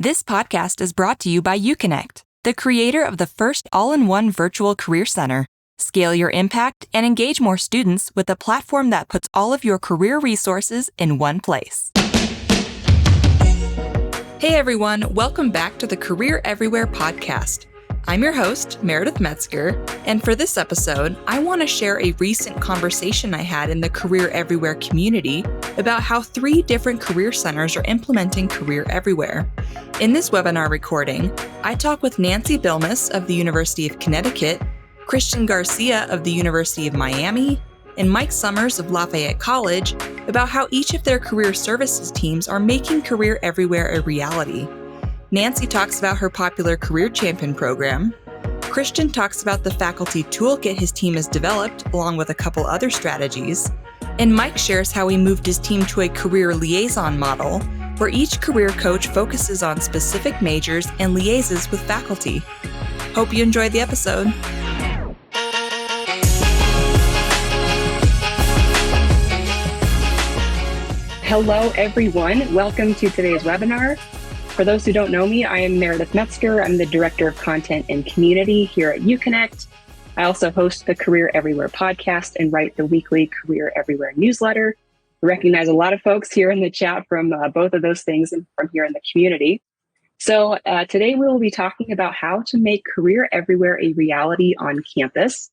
This podcast is brought to you by UConnect, the creator of the first all-in-one virtual career center. Scale your impact and engage more students with a platform that puts all of your career resources in one place. Hey everyone, welcome back to the Career Everywhere podcast. I'm your host, Meredith Metzger, and for this episode, I want to share a recent conversation I had in the Career Everywhere community about how 3 different career centers are implementing Career Everywhere. In this webinar recording, I talk with Nancy Bilmes of the University of Connecticut, Christian Garcia of the University of Miami, and Mike Summers of Lafayette College about how each of their career services teams are making Career Everywhere a reality. Nancy talks about her popular Career Champion program. Christian talks about the faculty toolkit his team has developed, along with a couple other strategies. And Mike shares how he moved his team to a career liaison model, where each career coach focuses on specific majors and liaises with faculty. Hope you enjoyed the episode. Hello, everyone. Welcome to today's webinar. For those who don't know me, I am Meredith Metzger. I'm the Director of Content and Community here at UConnect. I also host the Career Everywhere podcast and write the weekly Career Everywhere newsletter. I recognize a lot of folks here in the chat from both of those things and from here in the community. So today we will be talking about how to make Career Everywhere a reality on campus.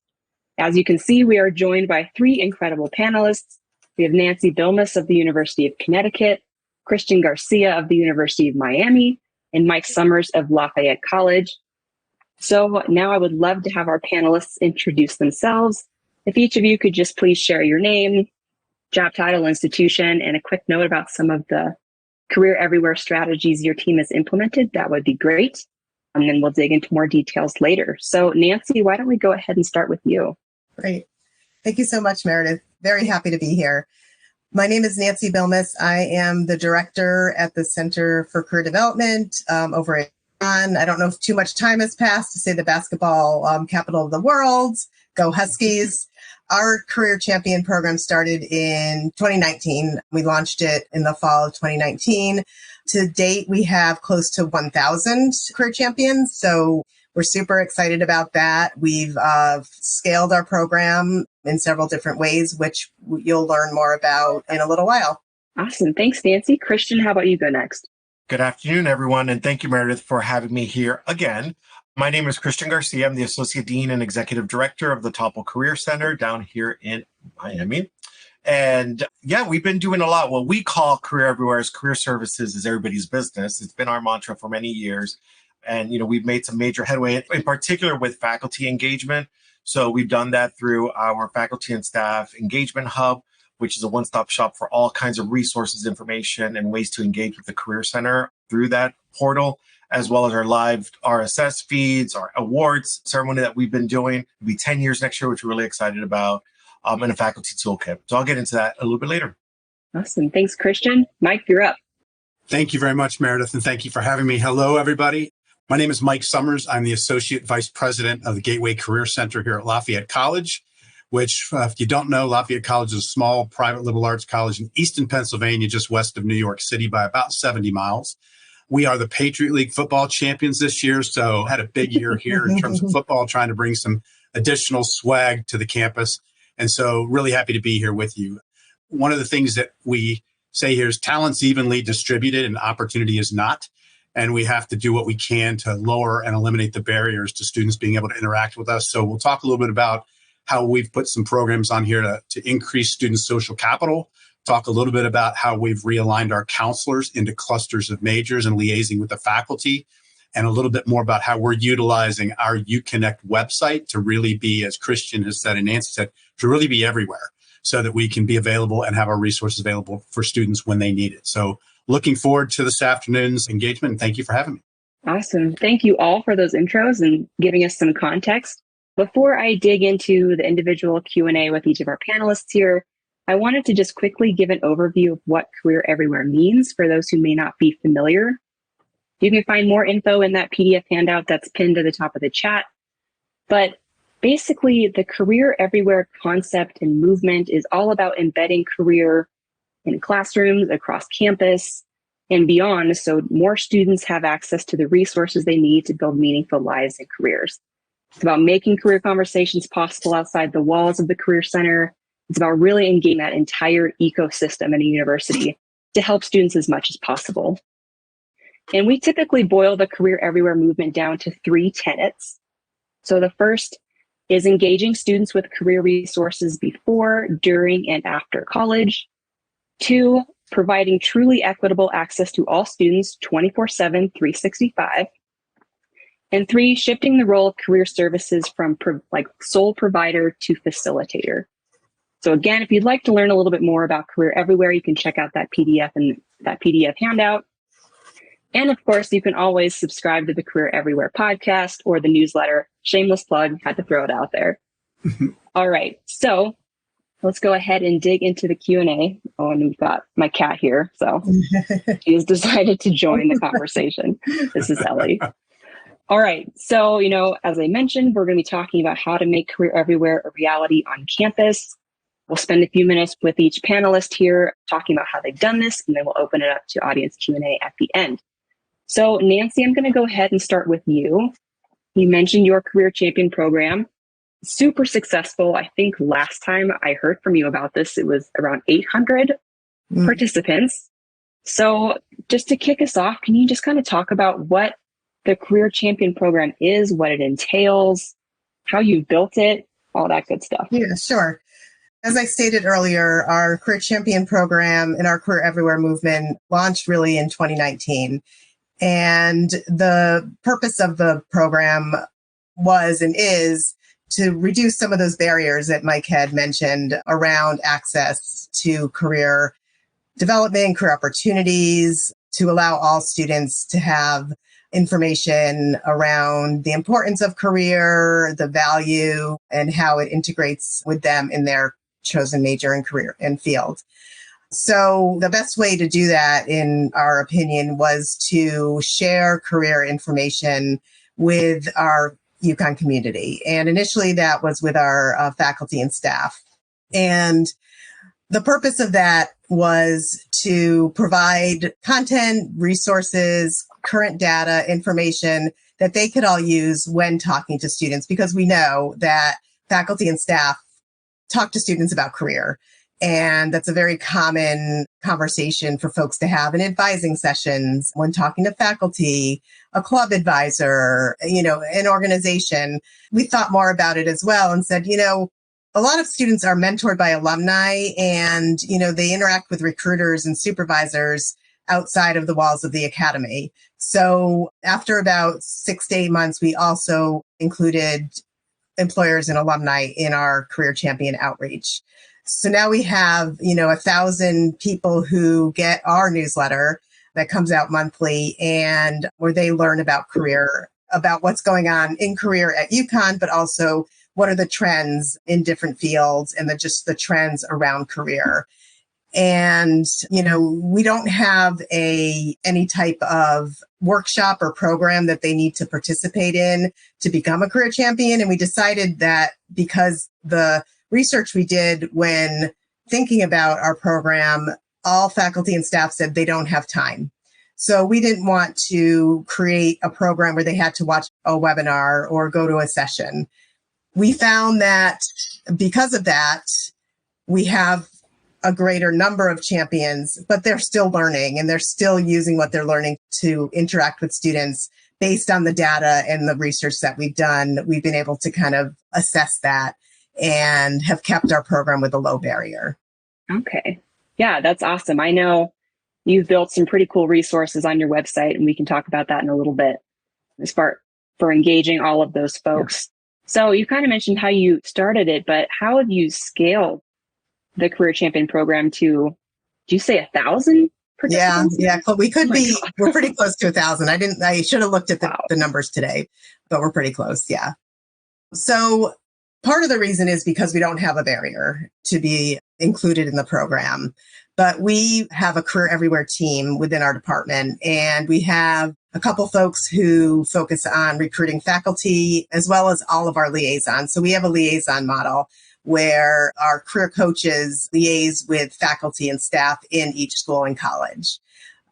As you can see, we are joined by 3 incredible panelists. We have Nancy Bilmes of the University of Connecticut, Christian Garcia of the University of Miami, and Mike Summers of Lafayette College. So now I would love to have our panelists introduce themselves. If each of you could just please share your name, job title, institution, and a quick note about some of the Career Everywhere strategies your team has implemented, that would be great. And then we'll dig into more details later. So Nancy, why don't we go ahead and start with you? Great. Thank you so much, Meredith. Very happy to be here. My name is Nancy Bilmes. I am the director at the Center for Career Development over at I don't know if too much time has passed to say the basketball capital of the world. Go Huskies. Our Career Champion program started in 2019. We launched it in the fall of 2019. To date, we have close to 1,000 Career Champions. So we're super excited about that. We've scaled our program in several different ways, which you'll learn more about in a little while. Awesome. Thanks, Nancy. Christian, how about you go next? Good afternoon, everyone, and thank you, Meredith, for having me here again. My name is Christian Garcia. I'm the Associate Dean and Executive Director of the Topple Career Center down here in Miami. And yeah, we've been doing a lot. What we call Career Everywhere is career services is everybody's business. It's been our mantra for many years. And, we've made some major headway, in particular with faculty engagement. So we've done that through our faculty and staff engagement hub, which is a one-stop shop for all kinds of resources, information, and ways to engage with the Career Center through that portal, as well as our live RSS feeds, our awards ceremony that we've been doing. It'll be 10 years next year, which we're really excited about, and a faculty toolkit. So I'll get into that a little bit later. Awesome. Thanks, Christian. Mike, you're up. Thank you very much, Meredith, and thank you for having me. Hello, everybody. My name is Mike Summers. I'm the Associate Vice President of the Gateway Career Center here at Lafayette College, which, if you don't know, Lafayette College is a small private liberal arts college in eastern Pennsylvania, just west of New York City by about 70 miles. We are the Patriot League football champions this year, so had a big year here in terms of football, trying to bring some additional swag to the campus. And so really happy to be here with you. One of the things that we say here is talent's evenly distributed and opportunity is not. And we have to do what we can to lower and eliminate the barriers to students being able to interact with us. So we'll talk a little bit about how we've put some programs on here to increase student social capital, talk a little bit about how we've realigned our counselors into clusters of majors and liaising with the faculty, and a little bit more about how we're utilizing our UConnect website to really be, as Christian has said and Nancy said, to really be everywhere so that we can be available and have our resources available for students when they need it. So looking forward to this afternoon's engagement, and thank you for having me. Awesome. Thank you all for those intros and giving us some context. Before I dig into the individual Q&A with each of our panelists here, I wanted to just quickly give an overview of what Career Everywhere means for those who may not be familiar. You can find more info in that PDF handout that's pinned to the top of the chat. But basically, the Career Everywhere concept and movement is all about embedding career in classrooms, across campus, and beyond, so more students have access to the resources they need to build meaningful lives and careers. It's about making career conversations possible outside the walls of the Career Center. It's about really engaging that entire ecosystem in a university to help students as much as possible. And we typically boil the Career Everywhere movement down to 3 tenets. So the first is engaging students with career resources before, during, and after college. 2, providing truly equitable access to all students 24/7, 365. And 3, shifting the role of career services from sole provider to facilitator. So again, if you'd like to learn a little bit more about Career Everywhere, you can check out that PDF and that PDF handout. And of course, you can always subscribe to the Career Everywhere podcast or the newsletter. Shameless plug, had to throw it out there. All right, so let's go ahead and dig into the Q&A. Oh, and we've got my cat here, so she has decided to join the conversation. This is Ellie. All right, so, as I mentioned, we're going to be talking about how to make Career Everywhere a reality on campus. We'll spend a few minutes with each panelist here talking about how they've done this, and then we'll open it up to audience Q&A at the end. So Nancy, I'm going to go ahead and start with you. You mentioned your Career Champion program. Super successful. I think last time I heard from you about this, it was around 800 participants. So just to kick us off, can you just kind of talk about what the Career Champion program is, what it entails, how you built it, all that good stuff? Yeah, sure. As I stated earlier, our Career Champion program and our Career Everywhere movement launched really in 2019. And the purpose of the program was and is to reduce some of those barriers that Mike had mentioned around access to career development, career opportunities, to allow all students to have information around the importance of career, the value, and how it integrates with them in their chosen major and career and field. So the best way to do that, in our opinion, was to share career information with our UConn community. And initially that was with our faculty and staff. And the purpose of that was to provide content, resources, current data, information that they could all use when talking to students, because we know that faculty and staff talk to students about career. And that's a very common conversation for folks to have in advising sessions when talking to faculty, a club advisor, an organization. We thought more about it as well and said, a lot of students are mentored by alumni and, they interact with recruiters and supervisors outside of the walls of the academy. So after about 6 to 8 months, we also included employers and alumni in our Career Champion outreach. So now we have, 1,000 people who get our newsletter that comes out monthly, and where they learn about career, about what's going on in career at UConn, but also what are the trends in different fields and just the trends around career. And, we don't have any type of workshop or program that they need to participate in to become a career champion. And we decided that because the research we did when thinking about our program, all faculty and staff said they don't have time. So we didn't want to create a program where they had to watch a webinar or go to a session. We found that because of that, we have a greater number of champions, but they're still learning and they're still using what they're learning to interact with students based on the data and the research that we've done. We've been able to kind of assess that and have kept our program with a low barrier. Okay. Yeah, that's awesome. I know you've built some pretty cool resources on your website, and we can talk about that in a little bit as far for engaging all of those folks. Yeah. So you kind of mentioned how you started it, but how have you scaled the Career Champion program to, do you say 1,000 participants? Yeah. We could be, we're pretty close to 1,000. I should have looked at the numbers today, but we're pretty close. Yeah. So part of the reason is because we don't have a barrier to be included in the program, but we have a Career Everywhere team within our department, and we have a couple folks who focus on recruiting faculty as well as all of our liaisons. So we have a liaison model where our career coaches liaise with faculty and staff in each school and college.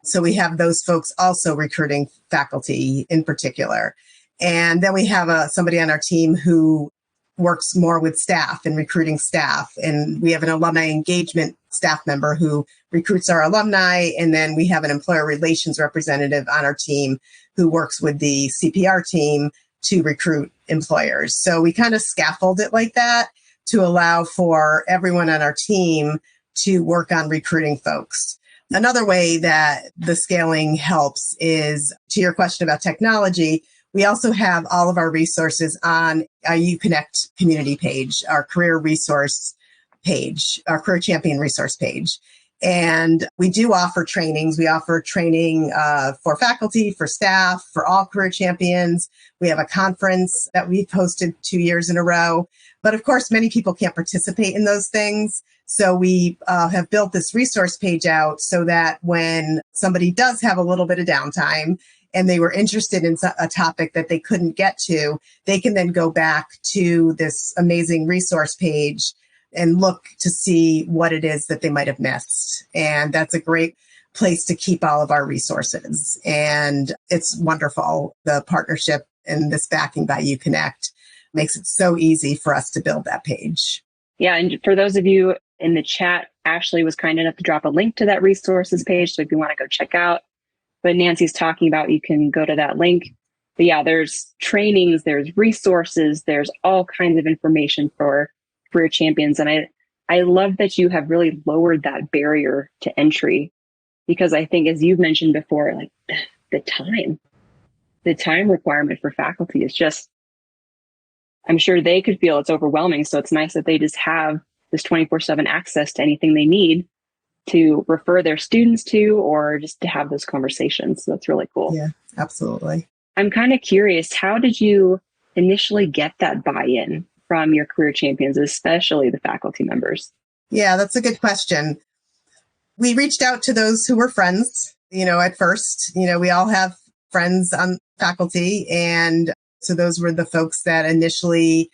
So we have those folks also recruiting faculty in particular. And then we have somebody on our team who works more with staff and recruiting staff. And we have an alumni engagement staff member who recruits our alumni. And then we have an employer relations representative on our team who works with the CPR team to recruit employers. So we kind of scaffold it like that to allow for everyone on our team to work on recruiting folks. Another way that the scaling helps is, to your question about technology, we also have all of our resources on our UConnect community page, our career resource page, our career champion resource page. And we do offer trainings. We offer training for faculty, for staff, for all career champions. We have a conference that we've hosted 2 years in a row. But of course, many people can't participate in those things. So we have built this resource page out so that when somebody does have a little bit of downtime and they were interested in a topic that they couldn't get to, they can then go back to this amazing resource page and look to see what it is that they might have missed. And that's a great place to keep all of our resources. And it's wonderful. The partnership and this backing by UConnect makes it so easy for us to build that page. Yeah. And for those of you in the chat, Ashley was kind enough to drop a link to that resources page. So if you want to go check out what Nancy's talking about, you can go to that link. But yeah, there's trainings, there's resources, there's all kinds of information for career champions. And I love that you have really lowered that barrier to entry, because I think, as you've mentioned before, like the time requirement for faculty is just, I'm sure they could feel it's overwhelming. So it's nice that they just have this 24/7 access to anything they need to refer their students to, or just to have those conversations. So that's really cool. Yeah, absolutely. I'm kind of curious, how did you initially get that buy-in from your career champions, especially the faculty members? Yeah, that's a good question. We reached out to those who were friends, at first. We all have friends on faculty. And so those were the folks that initially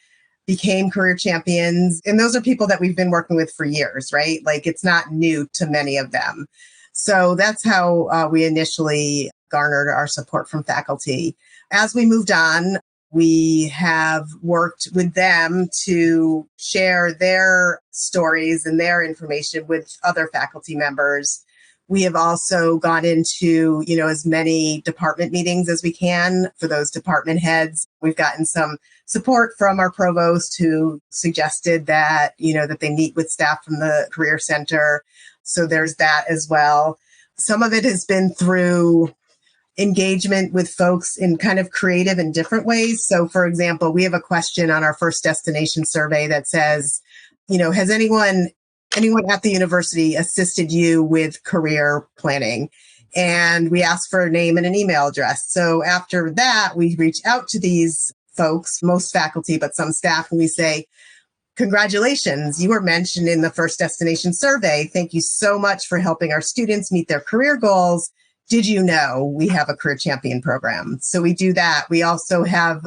became career champions. And those are people that we've been working with for years, right? Like, it's not new to many of them. So that's how we initially garnered our support from faculty. As we moved on, we have worked with them to share their stories and their information with other faculty members. We have also gone into, as many department meetings as we can for those department heads. We've gotten some support from our provost, who suggested that, that they meet with staff from the Career Center. So there's that as well. Some of it has been through engagement with folks in kind of creative and different ways. So, for example, we have a question on our first destination survey that says, has anyone at the university assisted you with career planning? And we ask for a name and an email address. So after that, we reach out to these folks, most faculty, but some staff, and we say, congratulations, you were mentioned in the first destination survey. Thank you so much for helping our students meet their career goals. Did you know we have a career champion program? So we do that. We also have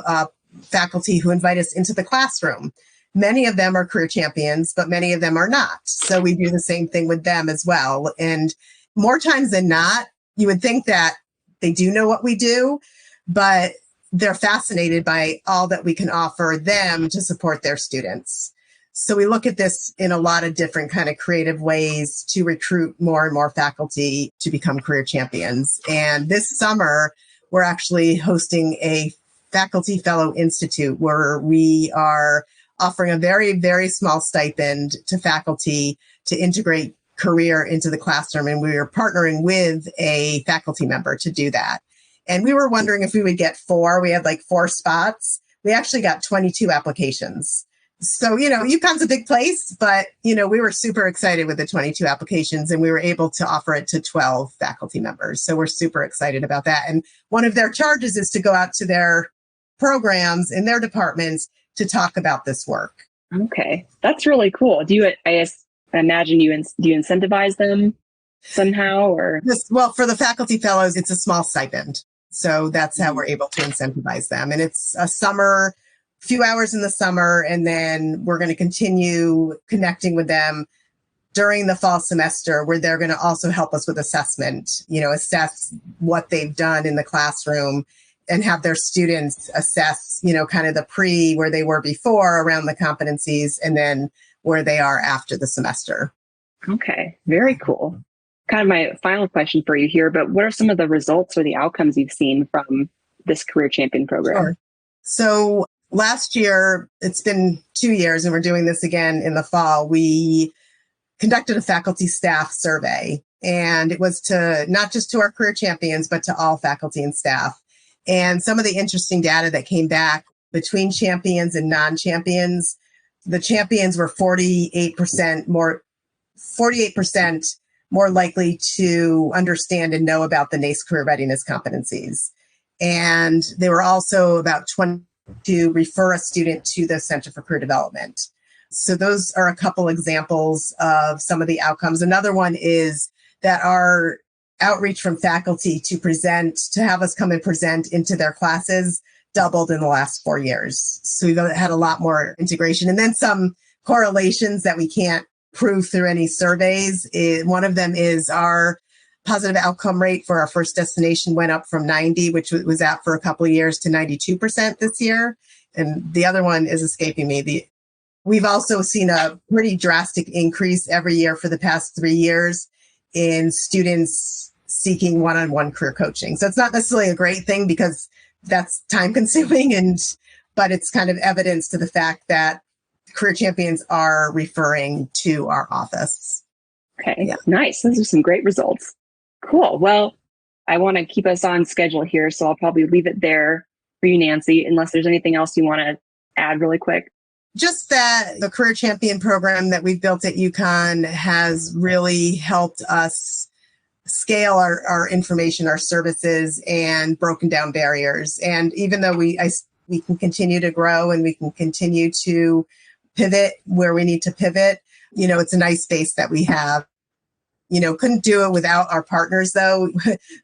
faculty who invite us into the classroom. Many of them are career champions, but many of them are not. So we do the same thing with them as well. And more times than not, you would think that they do know what we do, but they're fascinated by all that we can offer them to support their students. So we look at this in a lot of different kind of creative ways to recruit more and more faculty to become career champions. And this summer, we're actually hosting a Faculty Fellow Institute where we are offering a very, very small stipend to faculty to integrate career into the classroom. And we are partnering with a faculty member to do that. And we were wondering if we would get 4. We had like 4 spots. We actually got 22 applications. So, UConn's a big place, but, we were super excited with the 22 applications, and we were able to offer it to 12 faculty members. So we're super excited about that. And one of their charges is to go out to their programs in their departments to talk about this work. Okay. That's really cool. I imagine do you incentivize them somehow, or? Well, for the faculty fellows, it's a small stipend. So that's how we're able to incentivize them. And it's a few hours in the summer, and then we're going to continue connecting with them during the fall semester where they're going to also help us with assessment, assess what they've done in the classroom and have their students assess, kind of the where they were before around the competencies and then where they are after the semester. Okay, very cool. Kind of my final question for you here, but what are some of the results or the outcomes you've seen from this Career Champion program? Sure. So last year, it's been 2 years and we're doing this again in the fall. We conducted a faculty staff survey, and it was not just to our career champions, but to all faculty and staff. And some of the interesting data that came back between champions and non-champions, the champions were 48% more likely to understand and know about the NACE career readiness competencies. And they were also about 20 to refer a student to the Center for Career Development. So those are a couple examples of some of the outcomes. Another one is that our outreach from faculty to have us come and present into their classes doubled in the last 4 years. So we've had a lot more integration. And then some correlations that we can't prove through any surveys. One of them is our positive outcome rate for our first destination went up from 90, which was at for a couple of years, to 92% this year. And the other one is escaping me. We've also seen a pretty drastic increase every year for the past 3 years in students seeking one-on-one career coaching. So it's not necessarily a great thing because that's time consuming, but it's kind of evidence to the fact that career champions are referring to our office. Okay, yeah. Nice. Those are some great results. Cool. Well, I want to keep us on schedule here, so I'll probably leave it there for you, Nancy, unless there's anything else you want to add really quick. Just that the Career Champion program that we've built at UConn has really helped us scale our information, our services, and broken down barriers. And even though we can continue to grow and we can continue to pivot where we need to pivot, it's a nice base that we have. Couldn't do it without our partners, though.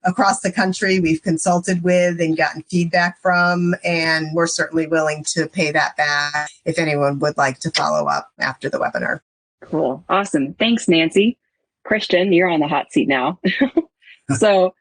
Across the country, we've consulted with and gotten feedback from, and we're certainly willing to pay that back if anyone would like to follow up after the webinar. Cool. Awesome. Thanks, Nancy. Christian, you're on the hot seat now. So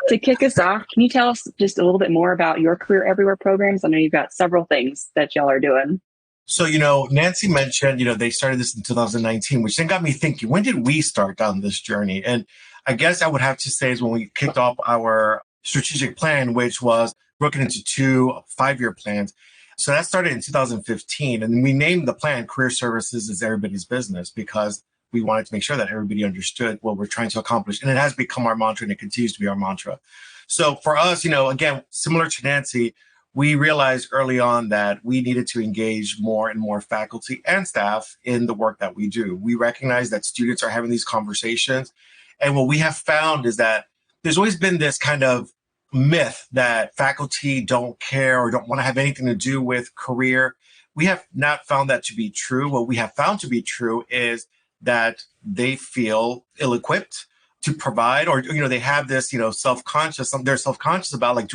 to kick us off, can you tell us just a little bit more about your Career Everywhere programs? I know you've got several things that y'all are doing. So, Nancy mentioned, they started this in 2019, which then got me thinking, when did we start down this journey? And I guess I would have to say is when we kicked off our strategic plan, which was broken into 2 5-year plans. So that started in 2015. And we named the plan Career Services is Everybody's Business because we wanted to make sure that everybody understood what we're trying to accomplish. And it has become our mantra, and it continues to be our mantra. So for us, again, similar to Nancy, we realized early on that we needed to engage more and more faculty and staff in the work that we do. We recognize that students are having these conversations. And what we have found is that there's always been this kind of myth that faculty don't care or don't want to have anything to do with career. We have not found that to be true. What we have found to be true is that they feel ill-equipped to provide, or, they have this, self-conscious, they're self-conscious about I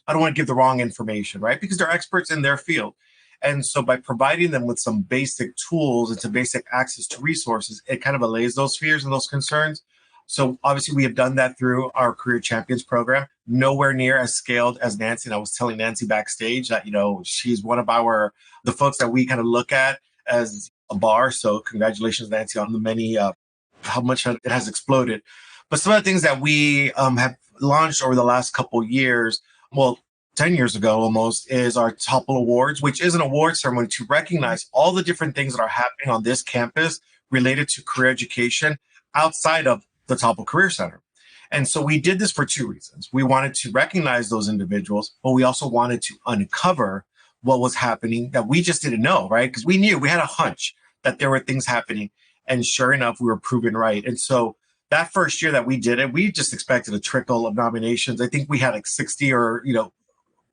don't want to give the wrong information, right? Because they're experts in their field. And so by providing them with some basic tools and some basic access to resources, it kind of allays those fears and those concerns. So obviously we have done that through our Career Champions program, nowhere near as scaled as Nancy. And I was telling Nancy backstage that, she's one of the folks that we kind of look at as a bar. So congratulations, Nancy, on the many, how much it has exploded. But some of the things that we have launched over the last couple of years, 10 years ago almost, is our Topple Awards, which is an award ceremony to recognize all the different things that are happening on this campus related to career education outside of the Topple Career Center. And so we did this for 2 reasons. We wanted to recognize those individuals, but we also wanted to uncover what was happening that we just didn't know, right? Because we had a hunch that there were things happening. And sure enough, we were proven right. And so that first year that we did it, we just expected a trickle of nominations. I think we had 60 or,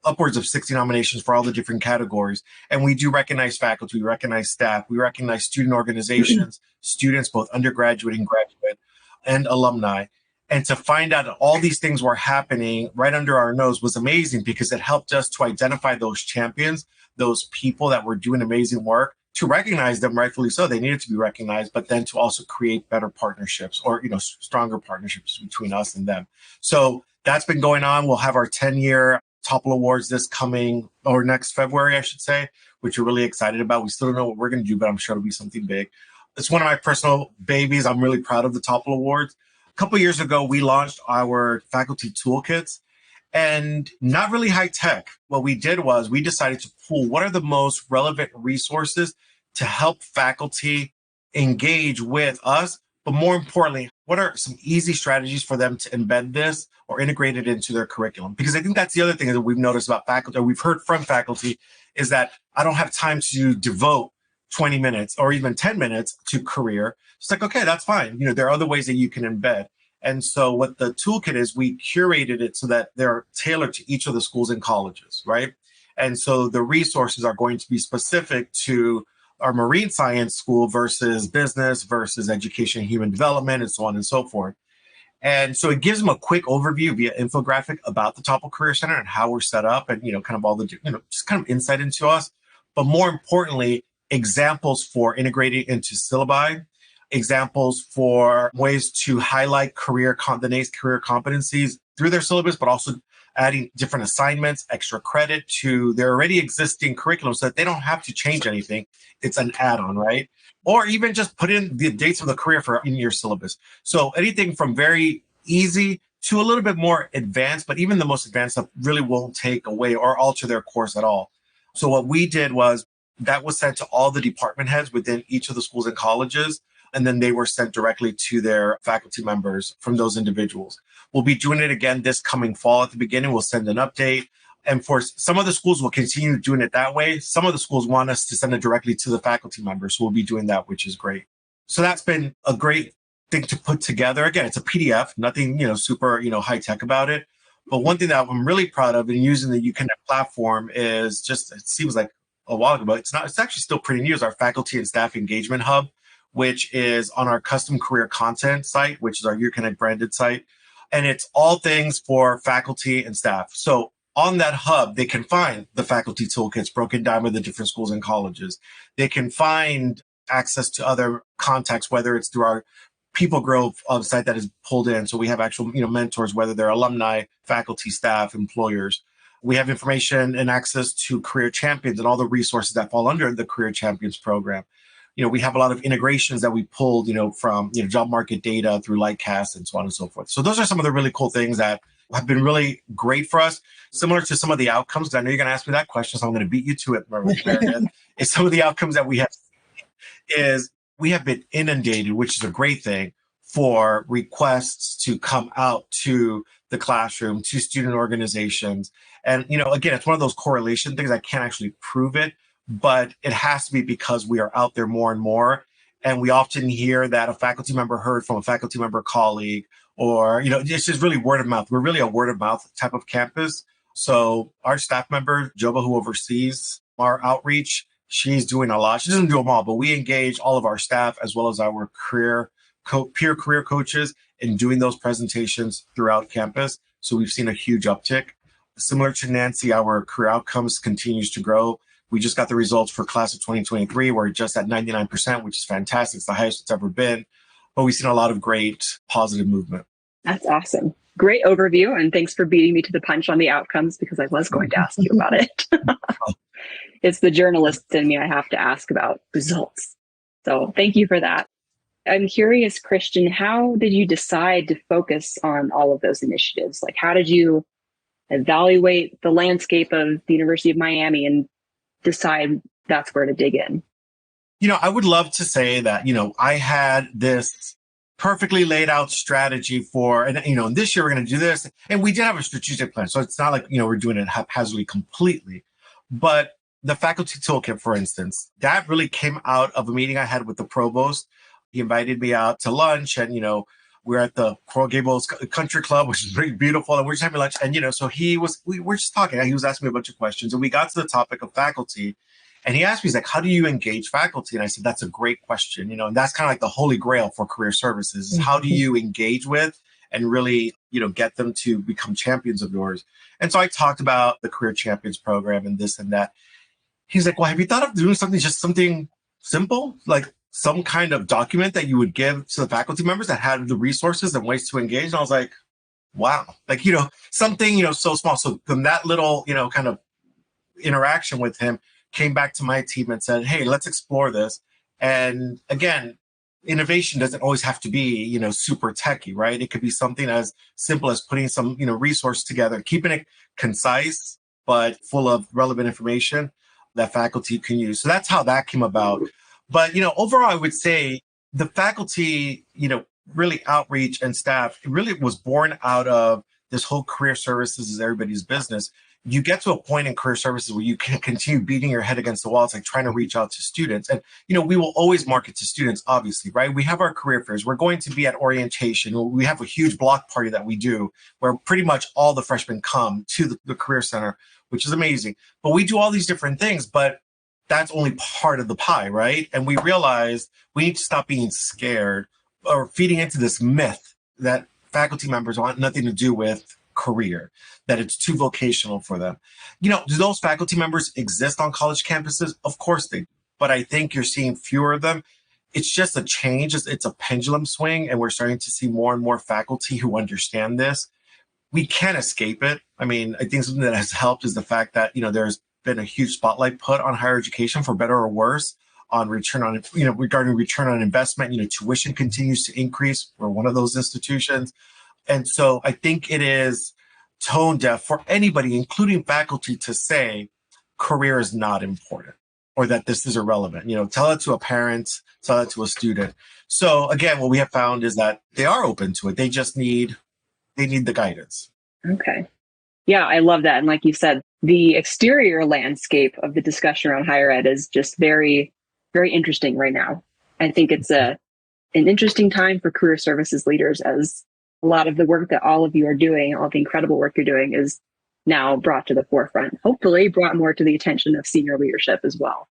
upwards of 60 nominations for all the different categories. And we do recognize faculty, we recognize staff, we recognize student organizations, students, both undergraduate and graduate, and alumni. And to find out that all these things were happening right under our nose was amazing because it helped us to identify those champions, those people that were doing amazing work, to recognize them, rightfully so. They needed to be recognized, but then to also create better partnerships or, stronger partnerships between us and them. So that's been going on. We'll have our 10-year Topple Awards this coming, or next February, I should say, which we're really excited about. We still don't know what we're going to do, but I'm sure it'll be something big. It's one of my personal babies. I'm really proud of the Topple Awards. A couple of years ago, we launched our faculty toolkits, and not really high tech. What we did was we decided to pull what are the most relevant resources to help faculty engage with us. But more importantly, what are some easy strategies for them to embed this or integrate it into their curriculum? Because I think that's the other thing that we've noticed about faculty, or we've heard from faculty, is that I don't have time to devote 20 minutes or even 10 minutes to career. It's like, okay, that's fine. There are other ways that you can embed. And so what the toolkit is, we curated it so that they're tailored to each of the schools and colleges, right? And so the resources are going to be specific to our marine science school versus business versus education and human development and so on and so forth. And so it gives them a quick overview via infographic about the Topple Career Center and how we're set up and, kind of all the, just kind of insight into us. But more importantly, examples for integrating into syllabi, examples for ways to highlight the NACE career competencies through their syllabus, but also adding different assignments, extra credit to their already existing curriculum so that they don't have to change anything. It's an add-on, right? Or even just put in the dates of the career in your syllabus. So anything from very easy to a little bit more advanced, but even the most advanced stuff really won't take away or alter their course at all. So what we did was that was sent to all the department heads within each of the schools and colleges. And then they were sent directly to their faculty members from those individuals. We'll be doing it again this coming fall at the beginning. We'll send an update. And for some of the schools, we'll continue doing it that way. Some of the schools want us to send it directly to the faculty members. So we'll be doing that, which is great. So that's been a great thing to put together. Again, it's a PDF, nothing, super, high tech about it. But one thing that I'm really proud of in using the UConnect platform is just, it seems like a while ago, but it's actually still pretty new, is our faculty and staff engagement hub, which is on our custom career content site, which is our UConnect branded site. And it's all things for faculty and staff. So on that hub, they can find the faculty toolkits broken down with the different schools and colleges. They can find access to other contacts, whether it's through our People Grow site that is pulled in. So we have actual, mentors, whether they're alumni, faculty, staff, employers. We have information and access to career champions and all the resources that fall under the Career Champions program. We have a lot of integrations that we pulled, from, job market data through Lightcast and so on and so forth. So those are some of the really cool things that have been really great for us, similar to some of the outcomes. I know you're going to ask me that question, so I'm going to beat you to it, Meredith. Is some of the outcomes that we have is we have been inundated, which is a great thing, for requests to come out to the classroom, to student organizations. And, again, it's one of those correlation things. I can't actually prove it, but it has to be because we are out there more and more. And we often hear that a faculty member heard from a faculty member colleague, or, it's just really word of mouth. We're really a word of mouth type of campus. So our staff member, Joba, who oversees our outreach, she's doing a lot. She doesn't do them all, but we engage all of our staff as well as our peer career coaches in doing those presentations throughout campus. So we've seen a huge uptick. Similar to Nancy, our career outcomes continues to grow. We just got the results for class of 2023. We're just at 99%, which is fantastic. It's the highest it's ever been. But we've seen a lot of great positive movement. That's awesome. Great overview. And thanks for beating me to the punch on the outcomes, because I was going to ask you about it. It's the journalist in me. I have to ask about results. So thank you for that. I'm curious, Christian, how did you decide to focus on all of those initiatives? Like, how did you evaluate the landscape of the University of Miami and decide that's where to dig in? I would love to say that, I had this perfectly laid out strategy for, and, this year we're going to do this. And we did have a strategic plan. So it's not like, we're doing it haphazardly completely. But the faculty toolkit, for instance, that really came out of a meeting I had with the provost. He invited me out to lunch, and, we're at the Coral Gables Country Club, which is very beautiful. And we're just having lunch. And, so we were just talking. He was asking me a bunch of questions, and we got to the topic of faculty. And he asked me, he's like, how do you engage faculty? And I said, that's a great question. And that's kind of like the holy grail for career services is how do you engage with and really, get them to become champions of yours? And so I talked about the Career Champions program and this and that. He's like, well, have you thought of doing something simple, like some kind of document that you would give to the faculty members that had the resources and ways to engage. And I was like, wow, like, something, so small. So from that little, kind of interaction with him, came back to my team and said, hey, let's explore this. And again, innovation doesn't always have to be, super techy, right? It could be something as simple as putting some, resource together, keeping it concise, but full of relevant information that faculty can use. So that's how that came about. But, overall, I would say the faculty, really outreach and staff, it really was born out of this whole career services is everybody's business. You get to a point in career services where you can continue beating your head against the wall. It's like trying to reach out to students. And, we will always market to students, obviously, right? We have our career fairs. We're going to be at orientation. We have a huge block party that we do where pretty much all the freshmen come to the Career Center, which is amazing. But we do all these different things, but that's only part of the pie, right? And we realized we need to stop being scared or feeding into this myth that faculty members want nothing to do with career, that it's too vocational for them. Do those faculty members exist on college campuses? Of course they do. But I think you're seeing fewer of them. It's just a change. It's a pendulum swing, and we're starting to see more and more faculty who understand this. We can't escape it. I mean, I think something that has helped is the fact that, there's been a huge spotlight put on higher education, for better or worse, on return on, regarding return on investment. Tuition continues to increase. We're one of those institutions. And so I think it is tone deaf for anybody, including faculty, to say career is not important or that this is irrelevant. Tell it to a parent, tell it to a student. So again, what we have found is that they are open to it. They just need the guidance. Okay. Yeah, I love that. And like you said, the exterior landscape of the discussion around higher ed is just very, very interesting right now. I think it's an interesting time for career services leaders, as a lot of the work that all of you are doing, all the incredible work you're doing, is now brought to the forefront, hopefully brought more to the attention of senior leadership as well.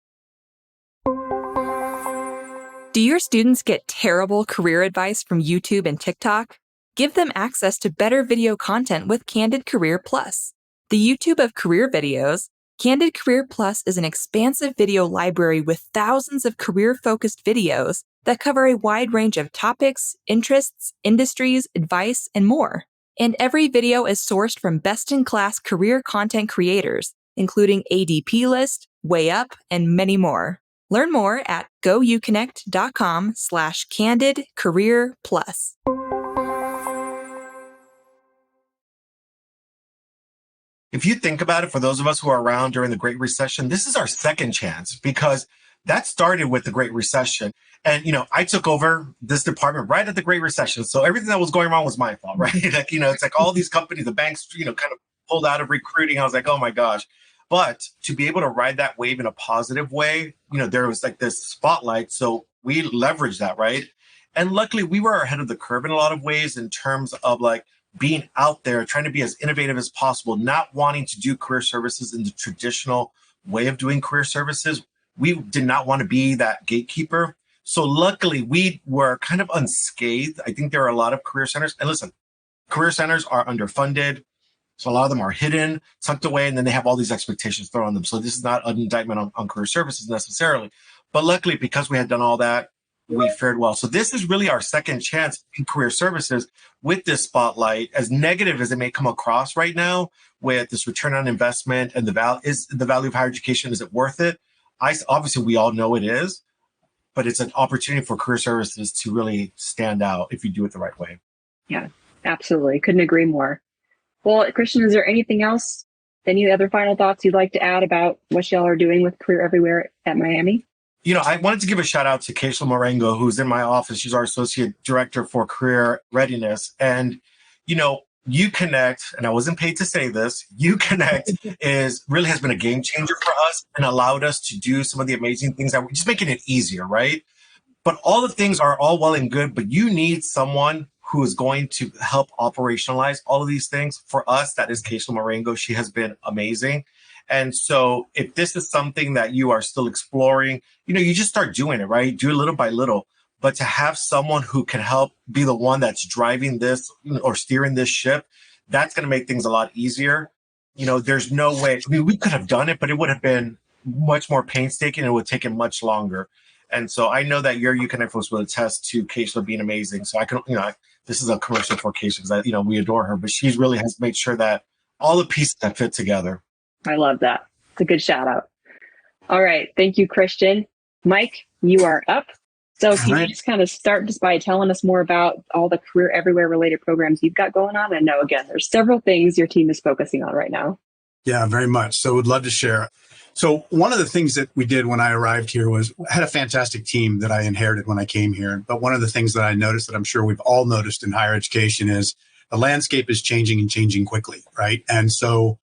Do your students get terrible career advice from YouTube and TikTok? Give them access to better video content with Candid Career Plus. The YouTube of career videos, Candid Career Plus is an expansive video library with thousands of career-focused videos that cover a wide range of topics, interests, industries, advice, and more. And every video is sourced from best-in-class career content creators, including ADP List, Way Up, and many more. Learn more at gouconnect.com/Candid Career Plus. If you think about it, for those of us who are around during the Great Recession, this is our second chance, because that started with the Great Recession. And, I took over this department right at the Great Recession. So everything that was going wrong was my fault, right? Like, it's like all these companies, the banks, kind of pulled out of recruiting. I was like, oh my gosh. But to be able to ride that wave in a positive way, there was like this spotlight. So we leveraged that, right? And luckily we were ahead of the curve in a lot of ways, in terms of like being out there, trying to be as innovative as possible, not wanting to do career services in the traditional way of doing career services. We did not want to be that gatekeeper. So luckily we were kind of unscathed. I think there are a lot of career centers, and listen, career centers are underfunded. So a lot of them are hidden, tucked away, and then they have all these expectations thrown on them. So this is not an indictment on career services necessarily. But luckily, because we had done all that, we fared well. So this is really our second chance in career services with this spotlight. As negative as it may come across right now, with this return on investment and the value of higher education, is it worth it? Obviously, we all know it is, but it's an opportunity for career services to really stand out if you do it the right way. Yeah, absolutely. Couldn't agree more. Well, Christian, is there anything else, any other final thoughts you'd like to add about what y'all are doing with Career Everywhere at Miami? I wanted to give a shout out to Keisha Marengo, who's in my office. She's our Associate Director for Career Readiness. And, UConnect, and I wasn't paid to say this, UConnect really has been a game changer for us and allowed us to do some of the amazing things that we're just making it easier, right? But all the things are all well and good, but you need someone who is going to help operationalize all of these things. For us, that is Keisha Marengo. She has been amazing. And so if this is something that you are still exploring, you just start doing it, right? Do it little by little. But to have someone who can help be the one that's driving this or steering this ship, that's going to make things a lot easier. There's no way. I mean, we could have done it, but it would have been much more painstaking and it would have taken much longer. And so I know that your UConnect folks will attest to Keisha being amazing. So I can, this is a commercial for Keisha because, we adore her, but she really has made sure that all the pieces that fit together. I love that. It's a good shout out. All right. Thank you, Christian. Mike, you are up. So can you just kind of start just by telling us more about all the Career Everywhere related programs you've got going on? I know, again, there's several things your team is focusing on right now. Yeah, very much. So would love to share. So one of the things that we did when I arrived here was I had a fantastic team that I inherited when I came here. But one of the things that I noticed that I'm sure we've all noticed in higher education is the landscape is changing and changing quickly, right? And so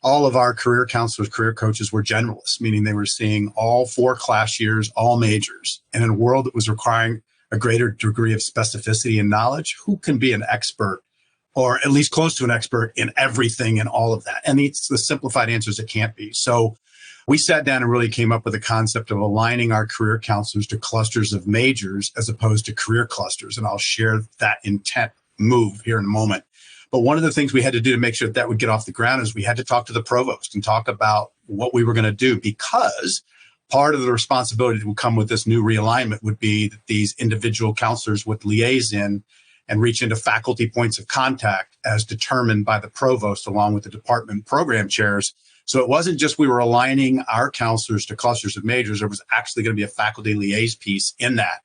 all of our career counselors, career coaches were generalists, meaning they were seeing all 4 class years, all majors. And in a world that was requiring a greater degree of specificity and knowledge, who can be an expert or at least close to an expert in everything and all of that? And the simplified answer is it can't be. So we sat down and really came up with a concept of aligning our career counselors to clusters of majors as opposed to career clusters. And I'll share that intent move here in a moment. But one of the things we had to do to make sure that would get off the ground is we had to talk to the provost and talk about what we were going to do, because part of the responsibility that would come with this new realignment would be that these individual counselors would liaise in and reach into faculty points of contact as determined by the provost along with the department program chairs. So it wasn't just we were aligning our counselors to clusters of majors. There was actually going to be a faculty liaise piece in that.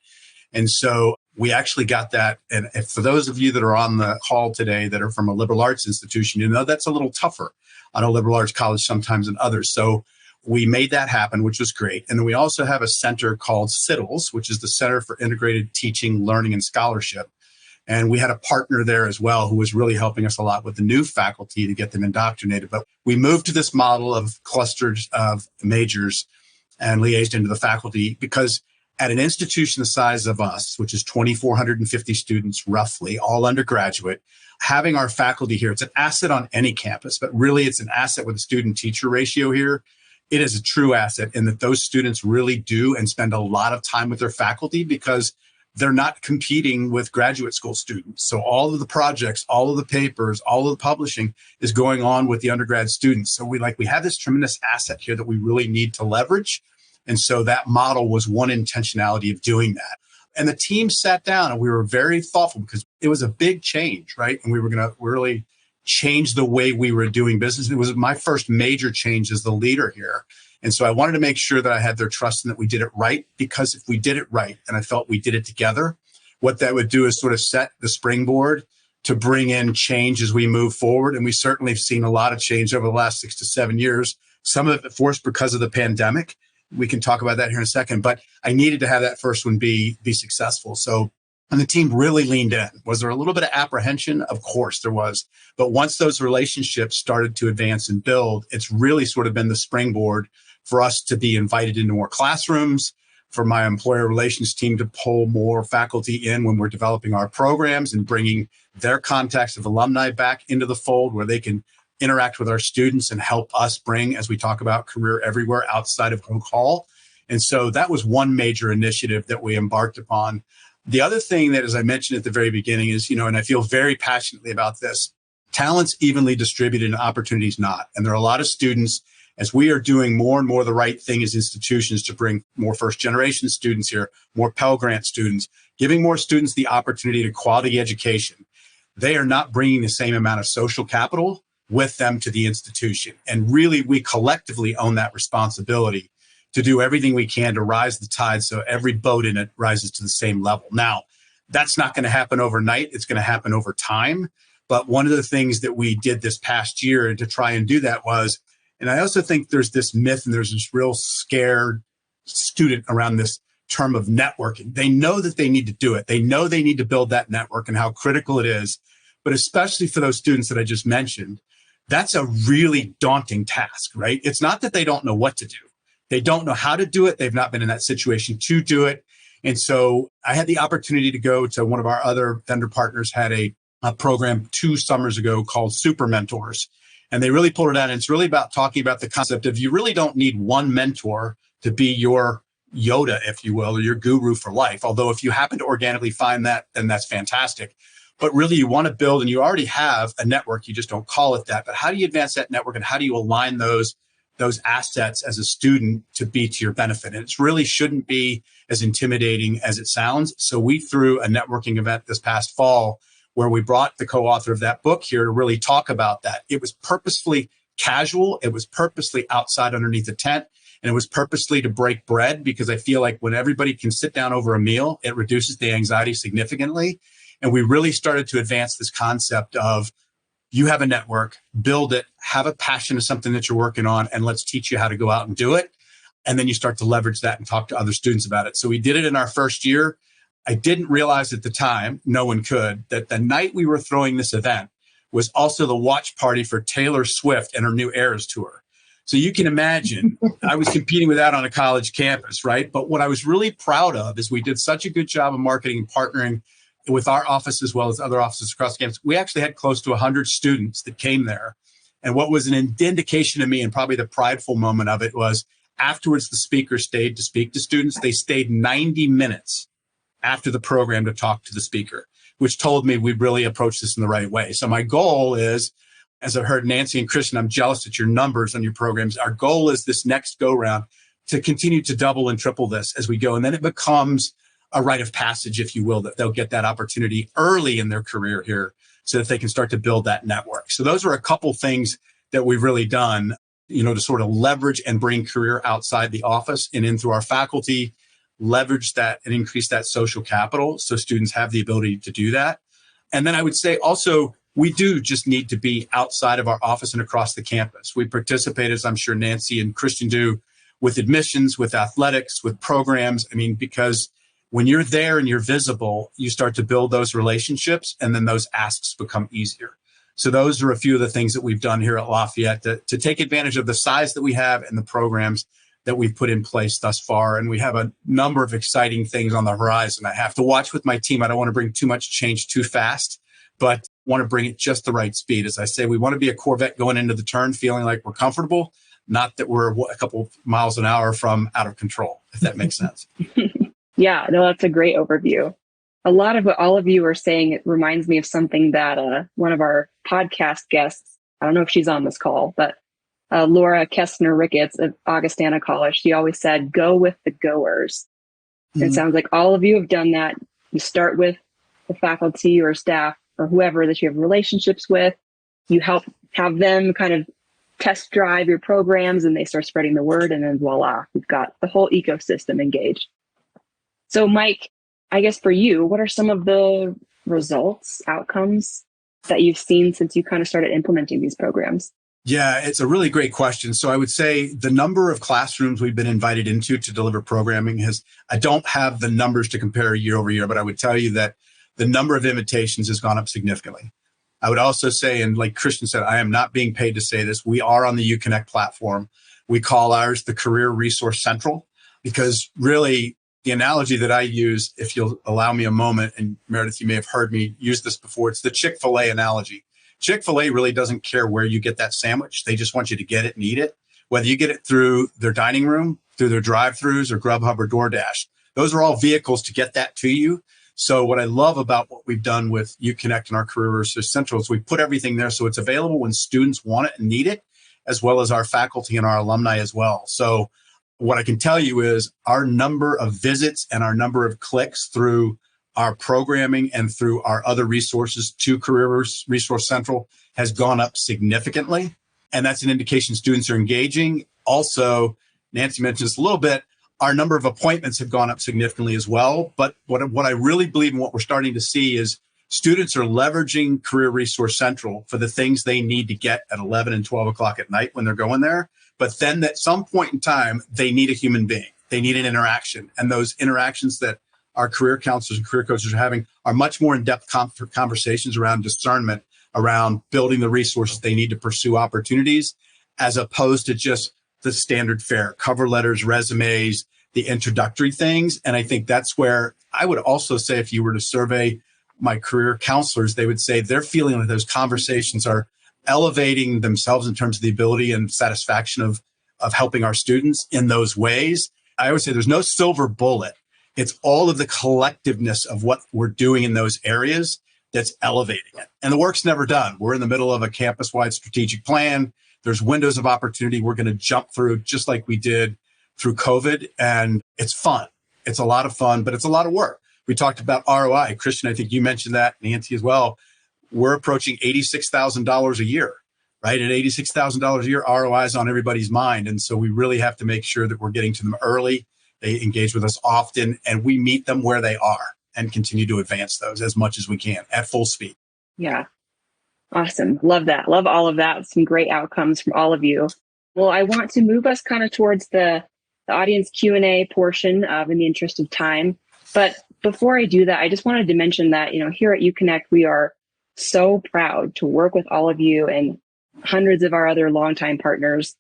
And so we actually got that. And for those of you that are on the call today that are from a liberal arts institution, that's a little tougher on a liberal arts college sometimes than others. So we made that happen, which was great. And then we also have a center called CITLS, which is the Center for Integrated Teaching, Learning, and Scholarship. And we had a partner there as well who was really helping us a lot with the new faculty to get them indoctrinated. But we moved to this model of clusters of majors and liaised into the faculty because at an institution the size of us, which is 2,450 students roughly, all undergraduate, having our faculty here, it's an asset on any campus, but really it's an asset with a student-teacher ratio here. It is a true asset in that those students really do and spend a lot of time with their faculty because they're not competing with graduate school students. So all of the projects, all of the papers, all of the publishing is going on with the undergrad students. So we have this tremendous asset here that we really need to leverage. And so that model was one intentionality of doing that. And the team sat down and we were very thoughtful because it was a big change, right? And we were going to really change the way we were doing business. It was my first major change as the leader here. And so I wanted to make sure that I had their trust and that we did it right, because if we did it right, and I felt we did it together, what that would do is sort of set the springboard to bring in change as we move forward. And we certainly have seen a lot of change over the last 6 to 7 years, some of it forced because of the pandemic. We can talk about that here in a second, but I needed to have that first one be successful. So, and the team really leaned in. Was there a little bit of apprehension? Of course there was. But once those relationships started to advance and build, it's really sort of been the springboard for us to be invited into more classrooms, for my employer relations team to pull more faculty in when we're developing our programs and bringing their contacts of alumni back into the fold where they can interact with our students and help us bring, as we talk about Career Everywhere outside of Hoke Hall. And so that was one major initiative that we embarked upon. The other thing that, as I mentioned at the very beginning, is, and I feel very passionately about this, talent's evenly distributed and opportunities not. And there are a lot of students, as we are doing more and more the right thing as institutions to bring more first generation students here, more Pell Grant students, giving more students the opportunity to quality education. They are not bringing the same amount of social capital with them to the institution. And really, we collectively own that responsibility to do everything we can to rise the tide so every boat in it rises to the same level. Now, that's not going to happen overnight. It's going to happen over time. But one of the things that we did this past year to try and do that was, and I also think there's this myth and there's this real scared student around this term of networking. They know that they need to do it. They know they need to build that network and how critical it is. But especially for those students that I just mentioned, that's a really daunting task, right? It's not that they don't know what to do. They don't know how to do it. They've not been in that situation to do it. And so I had the opportunity to go to one of our other vendor partners, had a program 2 summers ago called Super Mentors. And they really pulled it out. And it's really about talking about the concept of you really don't need one mentor to be your Yoda, if you will, or your guru for life. Although if you happen to organically find that, then that's fantastic. But really you want to build, and you already have a network, you just don't call it that. But how do you advance that network and how do you align those those assets as a student to be to your benefit. And it really shouldn't be as intimidating as it sounds. So we threw a networking event this past fall where we brought the co-author of that book here to really talk about that. It was purposefully casual. It was purposely outside underneath a tent. And it was purposely to break bread, because I feel like when everybody can sit down over a meal, it reduces the anxiety significantly. And we really started to advance this concept of, you have a network, build it, have a passion of something that you're working on, and let's teach you how to go out and do it. And then you start to leverage that and talk to other students about it. So we did it in our first year. I didn't realize at the time, no one could, that the night we were throwing this event was also the watch party for Taylor Swift and her new Eras tour. So you can imagine, I was competing with that on a college campus, right? But what I was really proud of is we did such a good job of marketing and partnering with our office as well as other offices across campus. We actually had close to 100 students that came there. And what was an indication to me, and probably the prideful moment of it, was afterwards the speaker stayed to speak to students. They stayed 90 minutes after the program to talk to the speaker, which told me we really approached this in the right way. So my goal is, as I've heard Nancy and Christian, I'm jealous at your numbers on your programs. Our goal is this next go round to continue to double and triple this as we go. And then it becomes a rite of passage, if you will, that they'll get that opportunity early in their career here so that they can start to build that network. So those are a couple things that we've really done, to sort of leverage and bring career outside the office and in through our faculty, leverage that and increase that social capital so students have the ability to do that. And then I would say also, we do just need to be outside of our office and across the campus. We participate, as I'm sure Nancy and Christian do, with admissions, with athletics, with programs. Because when you're there and you're visible, you start to build those relationships, and then those asks become easier. So those are a few of the things that we've done here at Lafayette to take advantage of the size that we have and the programs that we've put in place thus far. And we have a number of exciting things on the horizon. I have to watch with my team. I don't want to bring too much change too fast, but want to bring it just the right speed. As I say, we want to be a Corvette going into the turn, feeling like we're comfortable, not that we're a couple miles an hour from out of control, if that makes sense. Yeah, no, that's a great overview. A lot of what all of you are saying, it reminds me of something that one of our podcast guests, I don't know if she's on this call, but Laura Kestner Ricketts of Augustana College, she always said, go with the goers. Mm-hmm. It sounds like all of you have done that. You start with the faculty or staff or whoever that you have relationships with. You help have them kind of test drive your programs, and they start spreading the word, and then voila, we've got the whole ecosystem engaged. So Mike, I guess for you, what are some of the results, outcomes that you've seen since you kind of started implementing these programs? Yeah, it's a really great question. So I would say the number of classrooms we've been invited into to deliver programming I don't have the numbers to compare year over year, but I would tell you that the number of invitations has gone up significantly. I would also say, and like Christian said, I am not being paid to say this, we are on the UConnect platform. We call ours the Career Resource Central, because really the analogy that I use, if you'll allow me a moment, and Meredith, you may have heard me use this before, it's the Chick-fil-A analogy. Chick-fil-A really doesn't care where you get that sandwich. They just want you to get it and eat it, whether you get it through their dining room, through their drive-thrus, or Grubhub or DoorDash. Those are all vehicles to get that to you. So what I love about what we've done with UConnect and our Career Resource Central is we put everything there so it's available when students want it and need it, as well as our faculty and our alumni as well. So what I can tell you is our number of visits and our number of clicks through our programming and through our other resources to Career Resource Central has gone up significantly. And that's an indication students are engaging. Also, Nancy mentioned this a little bit, our number of appointments have gone up significantly as well. But what I really believe and what we're starting to see is students are leveraging Career Resource Central for the things they need to get at 11 and 12 o'clock at night when they're going there. But then at some point in time, they need a human being. They need an interaction. And those interactions that our career counselors and career coaches are having are much more in-depth conversations around discernment, around building the resources they need to pursue opportunities, as opposed to just the standard fare, cover letters, resumes, the introductory things. And I think that's where I would also say, if you were to survey my career counselors, they would say they're feeling that those conversations are elevating themselves in terms of the ability and satisfaction of helping our students in those ways. I always say there's no silver bullet. It's all of the collectiveness of what we're doing in those areas that's elevating it. And the work's never done. We're in the middle of a campus-wide strategic plan. There's windows of opportunity we're going to jump through just like we did through COVID. And it's fun. It's a lot of fun, but it's a lot of work. We talked about ROI. Christian, I think you mentioned that, Nancy as well. We're approaching $86,000 a year, right? At $86,000 a year, ROI is on everybody's mind. And so we really have to make sure that we're getting to them early. They engage with us often, and we meet them where they are and continue to advance those as much as we can at full speed. Yeah. Awesome. Love that. Love all of that. Some great outcomes from all of you. Well, I want to move us kind of towards the audience Q&A portion in the interest of time. But before I do that, I just wanted to mention that, here at UConnect, we are so proud to work with all of you and hundreds of our other longtime partners.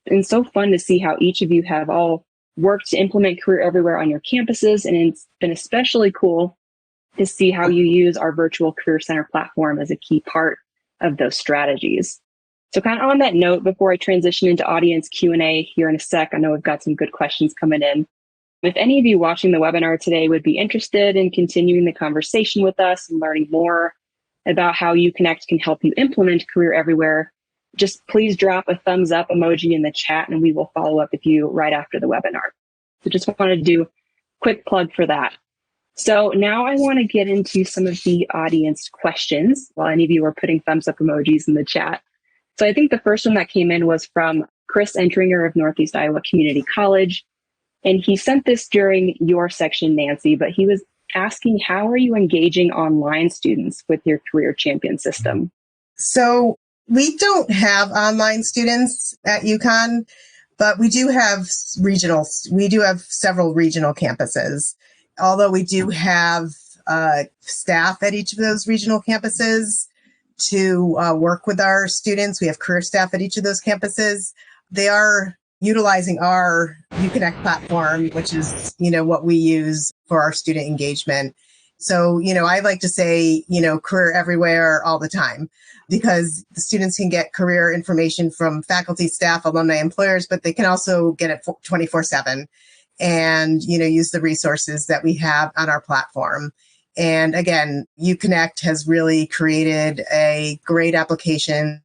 And so fun to see how each of you have all worked to implement Career Everywhere on your campuses. And it's been especially cool to see how you use our virtual Career Center platform as a key part of those strategies. So kind of on that note, before I transition into audience Q&A here in a sec, I know we've got some good questions coming in. If any of you watching the webinar today would be interested in continuing the conversation with us and learning more about how UConnect can help you implement Career Everywhere, just please drop a thumbs up emoji in the chat and we will follow up with you right after the webinar. So just wanted to do a quick plug for that. So now I want to get into some of the audience questions while any of you are putting thumbs up emojis in the chat. So I think the first one that came in was from Chris Entringer of Northeast Iowa Community College. And he sent this during your section, Nancy, but he was asking, how are you engaging online students with your Career Champion system? So we don't have online students at UConn, but we do have several regional campuses. Although we do have staff at each of those regional campuses to work with our students. We have career staff at each of those campuses. They are utilizing our UConnect platform, which is, what we use for our student engagement. So, I like to say, Career Everywhere all the time, because the students can get career information from faculty, staff, alumni, employers, but they can also get it 24/7 and, use the resources that we have on our platform. And again, UConnect has really created a great application,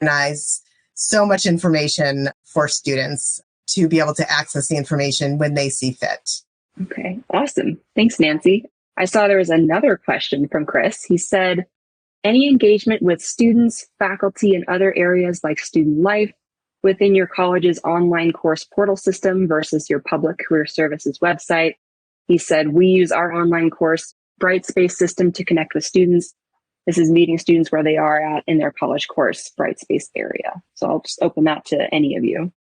organize so much information for students to be able to access the information when they see fit. Okay, awesome. Thanks, Nancy. I saw there was another question from Chris. He said, any engagement with students, faculty, and other areas like student life within your college's online course portal system versus your public career services website? He said, we use our online course Brightspace system to connect with students. This is meeting students where they are at in their college course Brightspace area. So I'll just open that to any of you.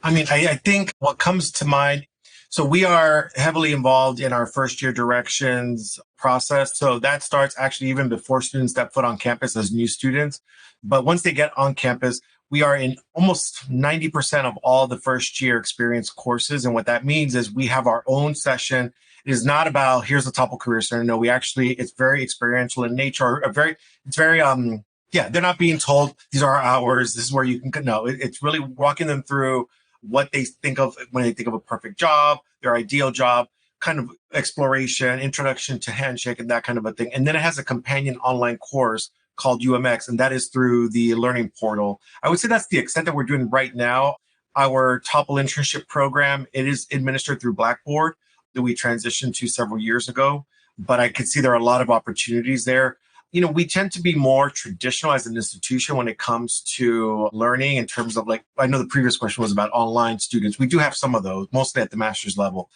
I think what comes to mind, so we are heavily involved in our first year directions process. So that starts actually even before students step foot on campus as new students. But once they get on campus, we are in almost 90% of all the first year experience courses. And what that means is we have our own session. It is not about, here's the Topple Career Center. No, it's very experiential in nature. They're not being told, these are our hours, this is where you can, no, it's really walking them through what they think of when they think of a perfect job, their ideal job, kind of exploration, introduction to Handshake and that kind of a thing. And then it has a companion online course called UMX, and that is through the learning portal. I would say that's the extent that we're doing right now. Our Topple internship program, it is administered through Blackboard that we transitioned to several years ago, but I could see there are a lot of opportunities there. We tend to be more traditional as an institution when it comes to learning in terms of, like, I know the previous question was about online students. We do have some of those, mostly at the master's level,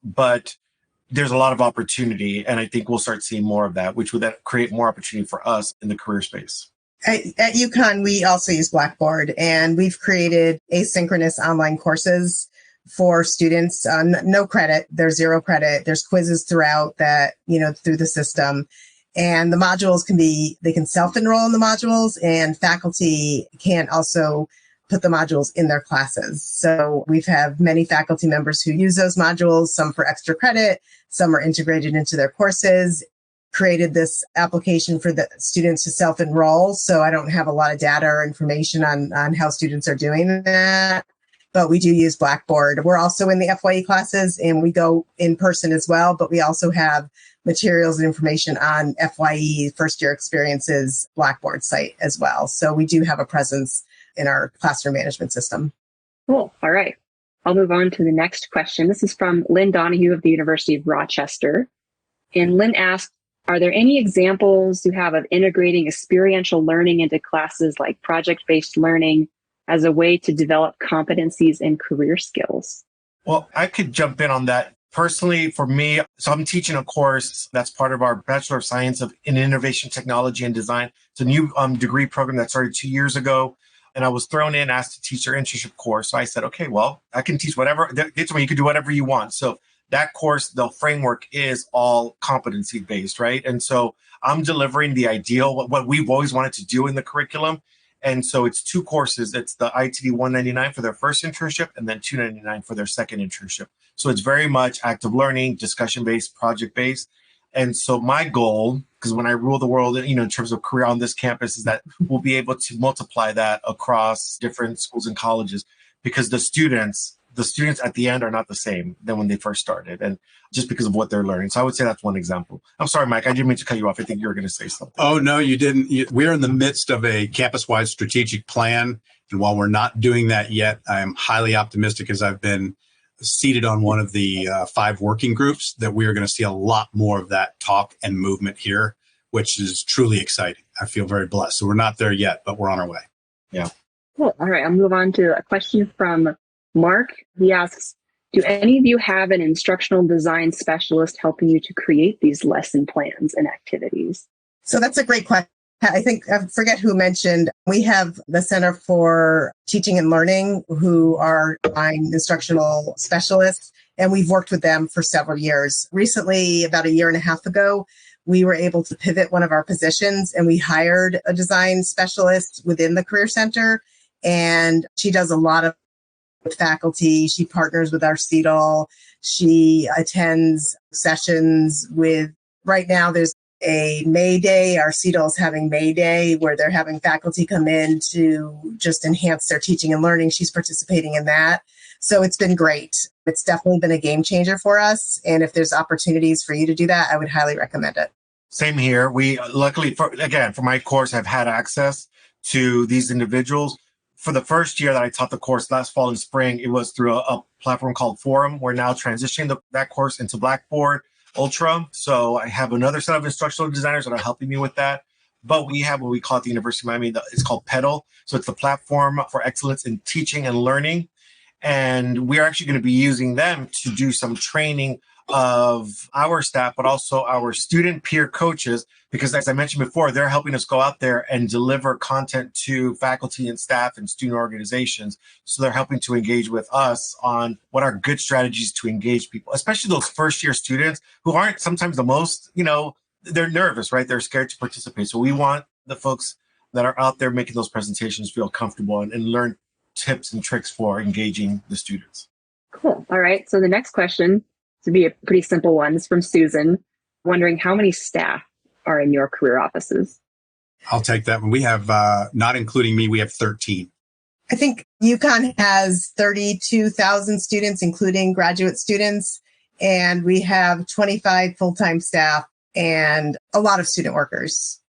but there's a lot of opportunity. And I think we'll start seeing more of that, which would then create more opportunity for us in the career space. At UConn, we also use Blackboard, and we've created asynchronous online courses for students. No credit, there's 0 credit. There's quizzes throughout that, through the system. And the modules they can self-enroll in the modules, and faculty can also put the modules in their classes. So we've had many faculty members who use those modules, some for extra credit, some are integrated into their courses. Created this application for the students to self-enroll. So I don't have a lot of data or information on how students are doing that, but we do use Blackboard. We're also in the FYE classes, and we go in person as well, but we also have materials and information on FYE, First Year Experiences Blackboard site as well. So we do have a presence in our classroom management system. Cool. All right. I'll move on to the next question. This is from Lynn Donahue of the University of Rochester. And Lynn asked, are there any examples you have of integrating experiential learning into classes like project-based learning as a way to develop competencies and career skills? Well, I could jump in on that. Personally, for me, so I'm teaching a course that's part of our Bachelor of Science in Innovation, Technology, and Design. It's a new degree program that started 2 years ago. And I was thrown in, asked to teach their internship course. So I said, okay, well, I can teach whatever. They told me you can do whatever you want. So that course, the framework is all competency based, right? And so I'm delivering the ideal, what we've always wanted to do in the curriculum. And so it's 2 courses. It's the ITD 199 for their first internship and then 299 for their second internship. So it's very much active learning, discussion-based, project-based. And so my goal, because when I rule the world, in terms of career on this campus, is that we'll be able to multiply that across different schools and colleges, because the students at the end are not the same than when they first started, and just because of what they're learning. So I would say that's one example. I'm sorry, Mike, I didn't mean to cut you off. I think you were going to say something. Oh, no, you didn't. We're in the midst of a campus-wide strategic plan. And while we're not doing that yet, I am highly optimistic, as I've been seated on one of the 5 working groups, that we are going to see a lot more of that talk and movement here, which is truly exciting. I feel very blessed. So we're not there yet, but we're on our way. Yeah. Cool. All right. I'll move on to a question from Mark. He asks, do any of you have an instructional design specialist helping you to create these lesson plans and activities? So that's a great question. I think, I forget who mentioned, we have the Center for Teaching and Learning, who are instructional specialists, and we've worked with them for several years. Recently, about a year and a half ago, we were able to pivot one of our positions, and we hired a design specialist within the Career Center, and she does a lot of faculty. She partners with our CEDL. She attends sessions with, right now there's a May Day. Our CEDL is having May Day, where they're having faculty come in to just enhance their teaching and learning. She's participating in that. So it's been great. It's definitely been a game changer for us. And if there's opportunities for you to do that, I would highly recommend it. Same here. We luckily, for my course, have had access to these individuals. For the first year that I taught the course last fall and spring, it was through a platform called Forum. We're now transitioning that course into Blackboard Ultra. So I have another set of instructional designers that are helping me with that. But we have what we call at the University of Miami, it's called PEDAL. So it's the Platform for Excellence in Teaching and Learning. And we're actually going to be using them to do some training of our staff, but also our student peer coaches, because as I mentioned before, they're helping us go out there and deliver content to faculty and staff and student organizations. So they're helping to engage with us on what are good strategies to engage people, especially those first year students who aren't sometimes the most, they're nervous, right? They're scared to participate. So we want the folks that are out there making those presentations feel comfortable and learn tips and tricks for engaging the students. Cool. All right. So the next question, to be a pretty simple one, is from Susan, wondering how many staff are in your career offices? I'll take that one. We have, not including me, we have 13. I think UConn has 32,000 students, including graduate students, and we have 25 full-time staff and a lot of student workers.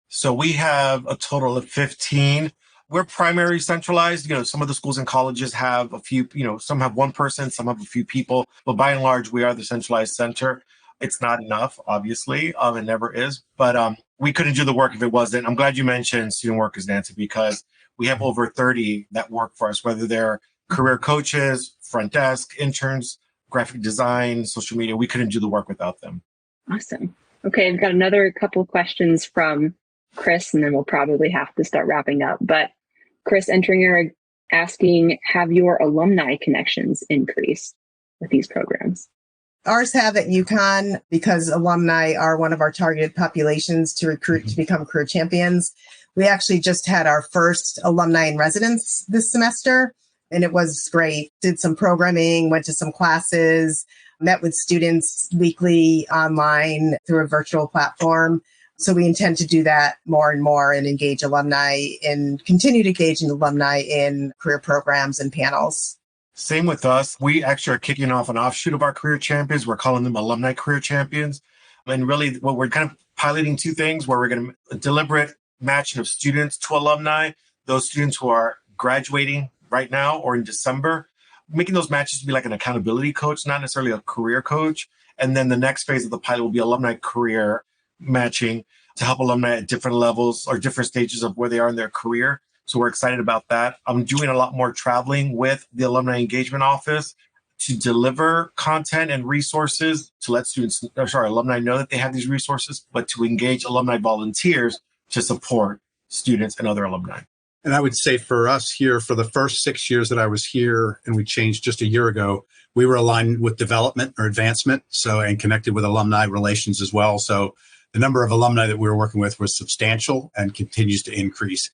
So we have a total of 15. We're primary centralized. Some of the schools and colleges have a few, some have one person, some have a few people, but by and large, we are the centralized center. It's not enough, obviously, it never is, but we couldn't do the work if it wasn't. I'm glad you mentioned student workers, Nancy, because we have over 30 that work for us, whether they're career coaches, front desk, interns, graphic design, social media. We couldn't do the work without them. Awesome. Okay, I've got another couple of questions from Chris, and then we'll probably have to start wrapping up. But Chris Entringer asking, have your alumni connections increased with these programs? Ours have at UConn, because alumni are one of our targeted populations to recruit to become career champions. We actually just had our first alumni in residence this semester, and it was great. Did some programming, went to some classes, met with students weekly online through a virtual platform. So we intend to do that more and more and engage alumni and continue to engage alumni in career programs and panels. Same with us. We actually are kicking off an offshoot of our career champions. We're calling them alumni career champions. And really what we're kind of piloting 2 things where we're going to deliberate matching of students to alumni, those students who are graduating right now or in December, making those matches to be like an accountability coach, not necessarily a career coach. And then the next phase of the pilot will be alumni career matching to help alumni at different levels or different stages of where they are in their career. So we're excited about that. I'm doing a lot more traveling with the Alumni Engagement Office to deliver content and resources to let alumni know that they have these resources, but to engage alumni volunteers to support students and other alumni. And I would say for us here, for the first 6 years that I was here, and we changed just a year ago, we were aligned with development or advancement, and connected with alumni relations as well. So the number of alumni that we were working with was substantial and continues to increase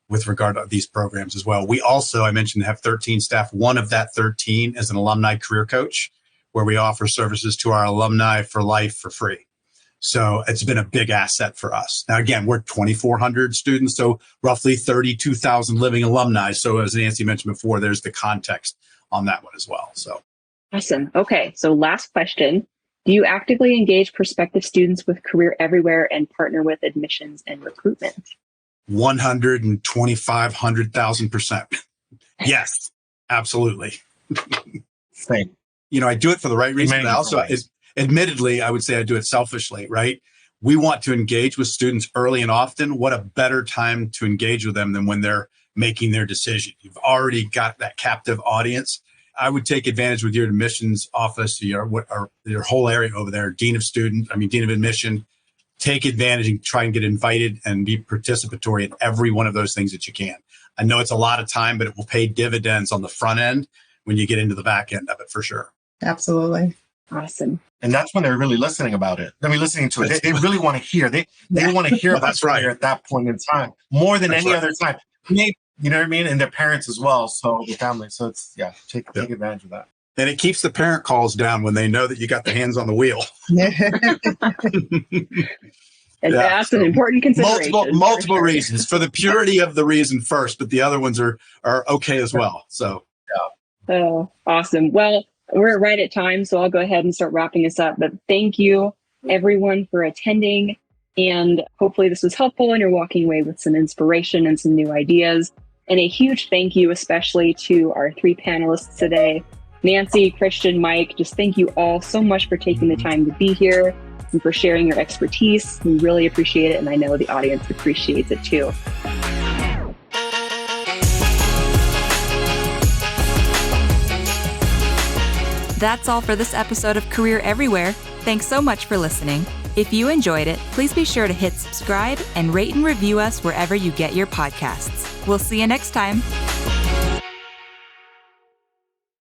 with regard to these programs as well. We also, I mentioned, have 13 staff. One of that 13 is an alumni career coach, where we offer services to our alumni for life for free. So it's been a big asset for us. Now, again, we're 2,400 students, so roughly 32,000 living alumni. So as Nancy mentioned before, there's the context on that one as well. So awesome. Okay. So last question. Do you actively engage prospective students with Career Everywhere and partner with admissions and recruitment? 125,000%. Yes, absolutely. Same. I do it for the right reason. Admittedly, I would say I do it selfishly, right? We want to engage with students early and often. What a better time to engage with them than when they're making their decision. You've already got that captive audience. I would take advantage with your admissions office, your whole area over there, Dean of Admission. Take advantage and try and get invited and be participatory in every one of those things that you can. I know it's a lot of time, but it will pay dividends on the front end when you get into the back end of it for sure. Absolutely. Awesome. And that's when they're really listening about it. Listening to it. They really want to hear. They want to hear about career at that point in time, more than any other time. Maybe, you know what I mean? And their parents as well. So the family. So it's, take advantage of that. And it keeps the parent calls down when they know that you got the hands on the wheel. And that's an important consideration. Multiple reasons. For the purity of the reason first, but the other ones are okay as well. So, Oh, awesome. Well, we're right at time, so I'll go ahead and start wrapping us up. But thank you, everyone, for attending. And hopefully this was helpful and you're walking away with some inspiration and some new ideas. And a huge thank you, especially to our 3 panelists today, Nancy, Christian, Mike. Just thank you all so much for taking the time to be here and for sharing your expertise. We really appreciate it, and I know the audience appreciates it too. That's all for this episode of Career Everywhere. Thanks so much for listening. If you enjoyed it, please be sure to hit subscribe and rate and review us wherever you get your podcasts. We'll see you next time.